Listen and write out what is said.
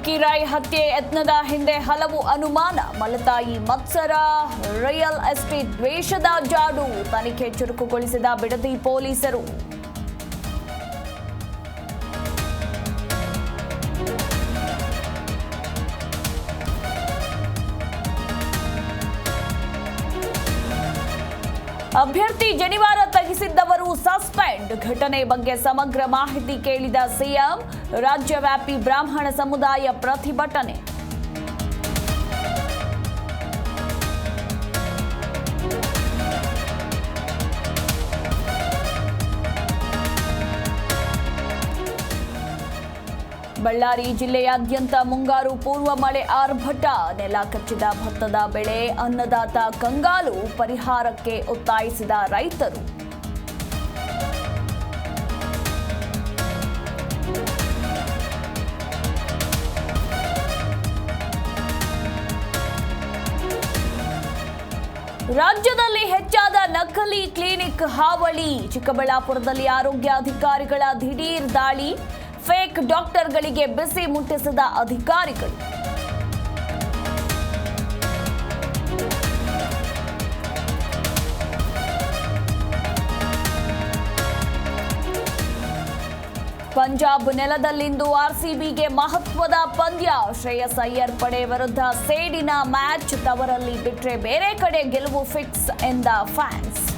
ವಿಕ್ಕಿ ರೈ ಹತ್ಯೆ ಯತ್ನದ ಹಿಂದೆ ಹಲವು ಅನುಮಾನ. ಮಲತಾಯಿ ಮತ್ಸರ, ರಿಯಲ್ ಎಸ್ಟೇಟ್ ದ್ವೇಷದ ಜಾಡು. ತನಿಖೆ ಚುರುಕುಗೊಳಿಸಿದ ಬಿಡದಿ ಪೊಲೀಸರು. ಅಭ್ಯರ್ಥಿ ಜನಿವಾರ ತೆಗೆಸಿದ್ದವರು ಸಸ್ಪೆಂಡ್. ಘಟನೆ ಬಗ್ಗೆ ಸಮಗ್ರ ಮಾಹಿತಿ ಕೇಳಿದ ಸಿಎಂ. ರಾಜ್ಯವ್ಯಾಪಿ ಬ್ರಾಹ್ಮಣ ಸಮುದಾಯ ಪ್ರತಿಭಟನೆ. ಬಳ್ಳಾರಿ ಜಿಲ್ಲೆಯಾದ್ಯಂತ ಮುಂಗಾರು ಪೂರ್ವ ಮಳೆ ಆರ್ಭಟ. ನೆಲ ಕಚ್ಚಿದ ಭತ್ತದ ಬೆಳೆ, ಅನ್ನದಾತ ಕಂಗಾಲು. ಪರಿಹಾರಕ್ಕೆ ಒತ್ತಾಯಿಸಿದ ರೈತರು. ರಾಜ್ಯದಲ್ಲಿ ಹೆಚ್ಚಾದ ನಕಲಿ ಕ್ಲಿನಿಕ್ ಹಾವಳಿ. ಚಿಕ್ಕಬಳ್ಳಾಪುರದಲ್ಲಿ ಆರೋಗ್ಯಾಧಿಕಾರಿಗಳ ದಿಢೀರ್ ದಾಳಿ. ಫೇಕ್ ಡಾಕ್ಟರ್ಗಳಿಗೆ ಬಿಸಿ ಮುಟ್ಟಿಸಿದ ಅಧಿಕಾರಿಗಳು. ಪಂಜಾಬ್ ನೆಲದಲ್ಲಿಂದು ಆರ್ಸಿಬಿಗೆ ಮಹತ್ವದ ಪಂದ್ಯ. ಶ್ರೇಯಸ್ ಅಯ್ಯರ್ ಪಡೆ ವಿರುದ್ಧ ಸೇಡಿನ ಮ್ಯಾಚ್. ತವರಲ್ಲಿ ಬಿಟ್ರೆ ಬೇರೆ ಕಡೆ ಗೆಲುವು ಫಿಕ್ಸ್ ಎಂದ ಫ್ಯಾನ್ಸ್.